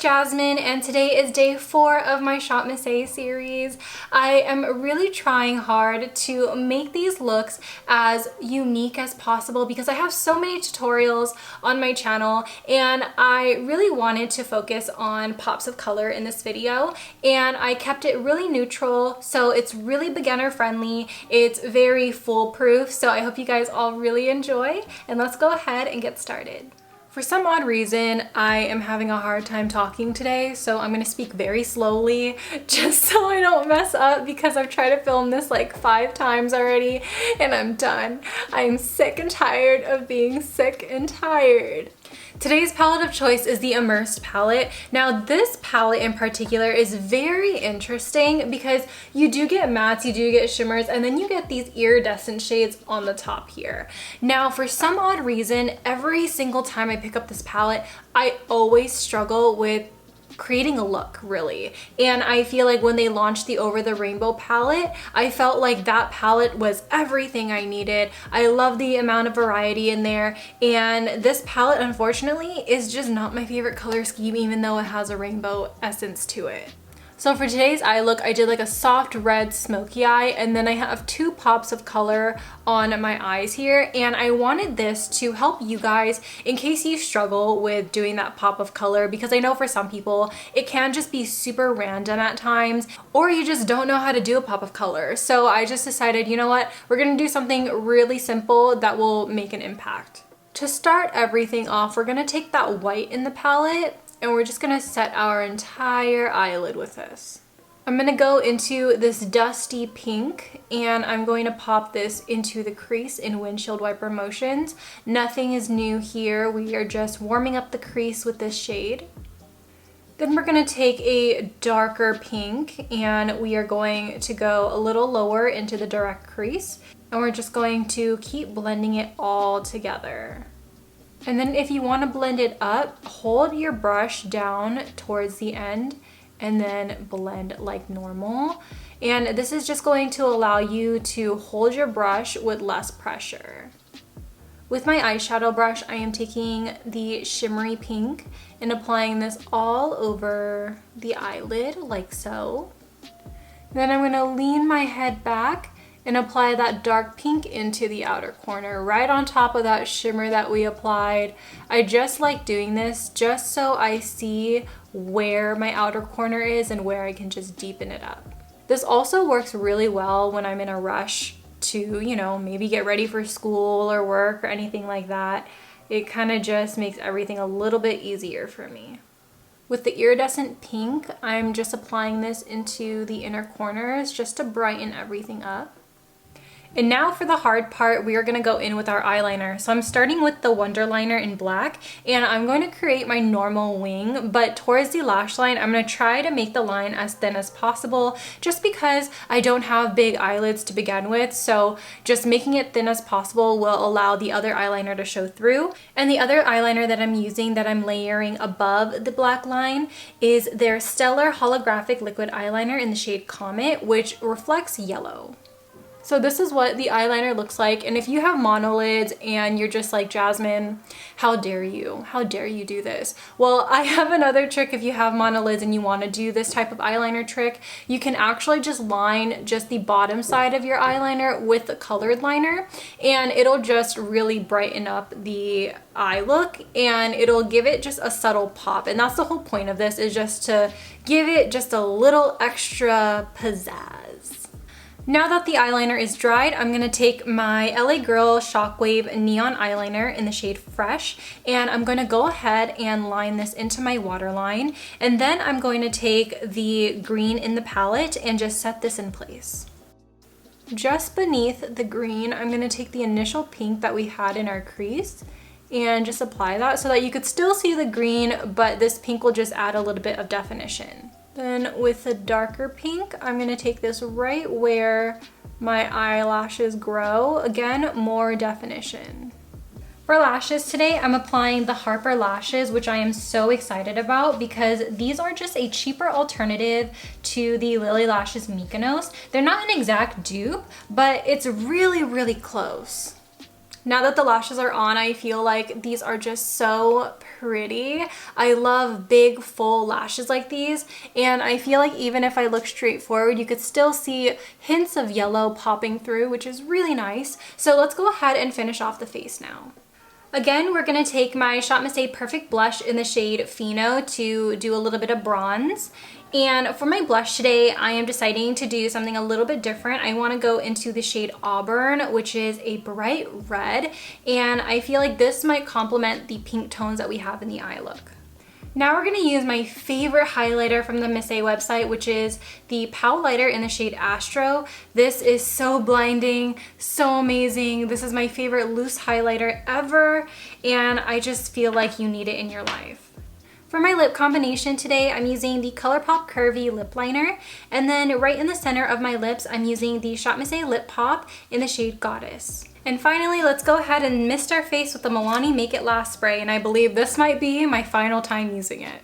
Jasmine, and today is day 4 of my ShopMissA series. I am really trying hard to make these looks as unique as possible because I have so many tutorials on my channel and I really wanted to focus on pops of color in this video, and I kept it really neutral, so it's really beginner friendly. It's very foolproof, so I hope you guys all really enjoy, and let's go ahead and get started. For some odd reason, I am having a hard time talking today, so I'm gonna speak very slowly just so I don't mess up because I've tried to film this like 5 times already and I'm done. I'm sick and tired of being sick and tired. Today's palette of choice is the Immersed palette. Now this palette in particular is very interesting because you do get mattes, you do get shimmers, and then you get these iridescent shades on the top here. Now for some odd reason, every single time I pick up this palette, I always struggle with creating a look, really. And I feel like when they launched the Over the Rainbow palette, I felt like that palette was everything I needed. I love the amount of variety in there, and this palette unfortunately is just not my favorite color scheme, even though it has a rainbow essence to it. So for today's eye look, I did like a soft red smoky eye, and then I have 2 pops of color on my eyes here, and I wanted this to help you guys in case you struggle with doing that pop of color, because I know for some people it can just be super random at times, or you just don't know how to do a pop of color. So I just decided, you know what, we're gonna do something really simple that will make an impact. To start everything off, we're gonna take that white in the palette and we're just gonna set our entire eyelid with this. I'm gonna go into this dusty pink and I'm going to pop this into the crease in windshield wiper motions. Nothing is new here. We are just warming up the crease with this shade. Then we're gonna take a darker pink and we are going to go a little lower into the direct crease, and we're just going to keep blending it all together. And then if you want to blend it up, hold your brush down towards the end and then blend like normal. And this is just going to allow you to hold your brush with less pressure. With my eyeshadow brush, I am taking the shimmery pink and applying this all over the eyelid like so. Then I'm going to lean my head back and apply that dark pink into the outer corner, right on top of that shimmer that we applied. I just like doing this just so I see where my outer corner is and where I can just deepen it up. This also works really well when I'm in a rush to, you know, maybe get ready for school or work or anything like that. It kind of just makes everything a little bit easier for me. With the iridescent pink, I'm just applying this into the inner corners just to brighten everything up. And now for the hard part, we are going to go in with our eyeliner. So I'm starting with the Wonderliner in black, and I'm going to create my normal wing, but towards the lash line, I'm going to try to make the line as thin as possible just because I don't have big eyelids to begin with. So just making it thin as possible will allow the other eyeliner to show through. And the other eyeliner that I'm using, that I'm layering above the black line, is their Stellar Holographic Liquid Eyeliner in the shade Comet, which reflects yellow. So this is what the eyeliner looks like, and if you have monolids and you're just like, Jasmine, how dare you? How dare you do this? Well, I have another trick. If you have monolids and you want to do this type of eyeliner trick, you can actually just line just the bottom side of your eyeliner with a colored liner, and it'll just really brighten up the eye look, and it'll give it just a subtle pop. And that's the whole point of this, is just to give it just a little extra pizzazz. Now that the eyeliner is dried, I'm gonna take my LA Girl Shockwave Neon Eyeliner in the shade Fresh, and I'm gonna go ahead and line this into my waterline, and then I'm going to take the green in the palette and just set this in place. Just beneath the green, I'm gonna take the initial pink that we had in our crease and just apply that so that you could still see the green, but this pink will just add a little bit of definition. Then with the darker pink, I'm gonna take this right where my eyelashes grow. Again, more definition. For lashes today, I'm applying the Harper Lashes, which I am so excited about because these are just a cheaper alternative to the Lily Lashes Mykonos. They're not an exact dupe, but it's really, really close. Now that the lashes are on, I feel like these are just so pretty. I love big full lashes like these, and I feel like even if I look straight forward, you could still see hints of yellow popping through, which is really nice. So let's go ahead and finish off the face now. Again, we're going to take my ShopMissA Perfect Blush in the shade Fino to do a little bit of bronze. And for my blush today, I am deciding to do something a little bit different. I want to go into the shade Auburn, which is a bright red. And I feel like this might complement the pink tones that we have in the eye look. Now we're going to use my favorite highlighter from the MissA website, which is the Powlighter in the shade Astro. This is so blinding, so amazing. This is my favorite loose highlighter ever, and I just feel like you need it in your life. For my lip combination today, I'm using the Colourpop Curvii lip liner, and then right in the center of my lips, I'm using the ShopMissA Lip Pop in the shade Goddess. And finally, let's go ahead and mist our face with the Milani Make It Last spray, and I believe this might be my final time using it.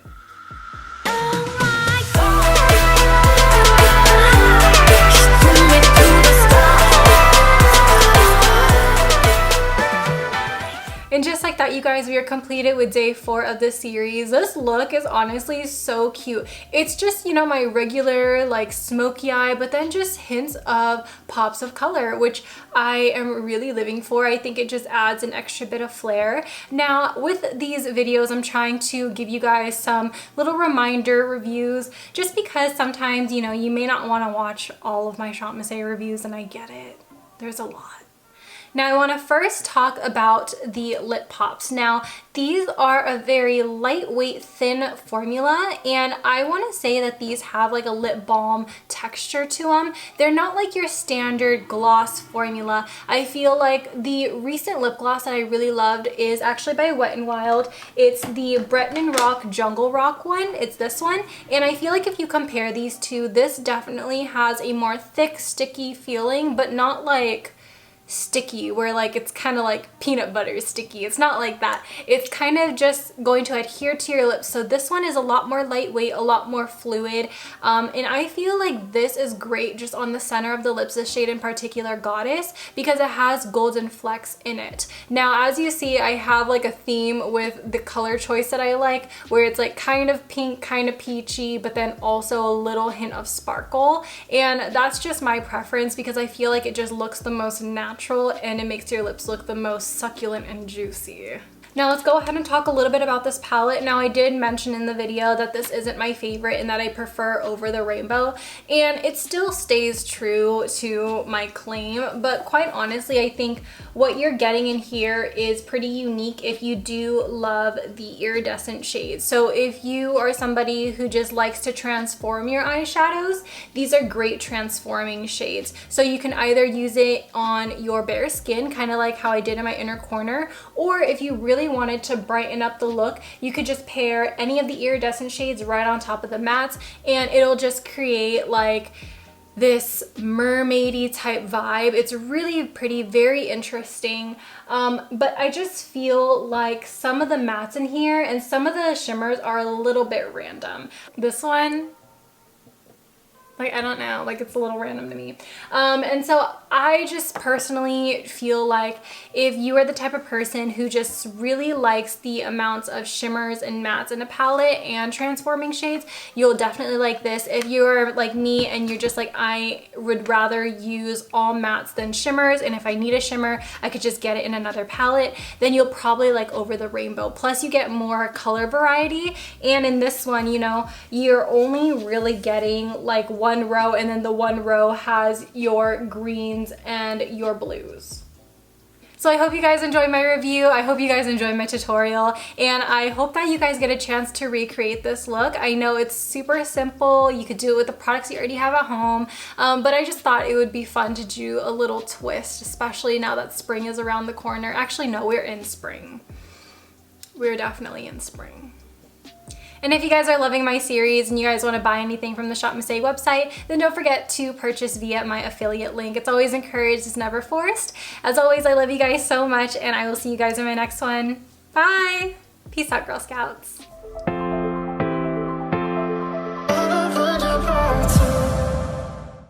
And just like that, you guys, we are completed with day 4 of this series. This look is honestly so cute. It's just, you know, my regular like smoky eye, but then just hints of pops of color, which I am really living for. I think it just adds an extra bit of flair. Now, with these videos, I'm trying to give you guys some little reminder reviews, just because sometimes, you know, you may not want to watch all of my ShopMissA reviews, and I get it. There's a lot. Now I want to first talk about the lip pops. Now these are a very lightweight, thin formula, and I want to say that these have like a lip balm texture to them. They're not like your standard gloss formula. I feel like the recent lip gloss that I really loved is actually by Wet n Wild. It's the Bretton Rock Jungle Rock one. It's this one, and I feel like if you compare these two, this definitely has a more thick, sticky feeling, but not like sticky where like it's kind of like peanut butter sticky. It's not like that. It's kind of just going to adhere to your lips. So this one is a lot more lightweight, a lot more fluid, and I feel like this is great just on the center of the lips, this shade in particular, Goddess, because it has golden flecks in it. Now as you see, I have like a theme with the color choice that I like, where it's like kind of pink, kind of peachy, but then also a little hint of sparkle, and that's just my preference because I feel like it just looks the most natural and it makes your lips look the most succulent and juicy. Now let's go ahead and talk a little bit about this palette. Now I did mention in the video that this isn't my favorite and that I prefer Over the Rainbow, and it still stays true to my claim, but quite honestly I think what you're getting in here is pretty unique if you do love the iridescent shades. So if you are somebody who just likes to transform your eyeshadows, these are great transforming shades. So you can either use it on your bare skin, kind of like how I did in my inner corner, or if you really wanted to brighten up the look, you could just pair any of the iridescent shades right on top of the mattes, and it'll just create like this mermaidy type vibe. It's really pretty, very interesting, but I just feel like some of the mattes in here and some of the shimmers are a little bit random. This one, like, I don't know, like it's a little random to me. And so I just personally feel like if you are the type of person who just really likes the amounts of shimmers and mattes in a palette and transforming shades, you'll definitely like this. If you're like me and you're just like, I would rather use all mattes than shimmers, and if I need a shimmer, I could just get it in another palette, then you'll probably like Over the Rainbow. Plus you get more color variety, and in this one, you know, you're only really getting like one row, and then the one row has your greens and your blues. So I hope you guys enjoyed my review. I hope you guys enjoyed my tutorial, and I hope that you guys get a chance to recreate this look. I know it's super simple. You could do it with the products you already have at home, but I just thought it would be fun to do a little twist, especially now that spring is around the corner. Actually, no, we're in spring. We're definitely in spring. And if you guys are loving my series and you guys want to buy anything from the ShopMissA website, then don't forget to purchase via my affiliate link. It's always encouraged, it's never forced. As always, I love you guys so much, and I will see you guys in my next one. Bye! Peace out, Girl Scouts.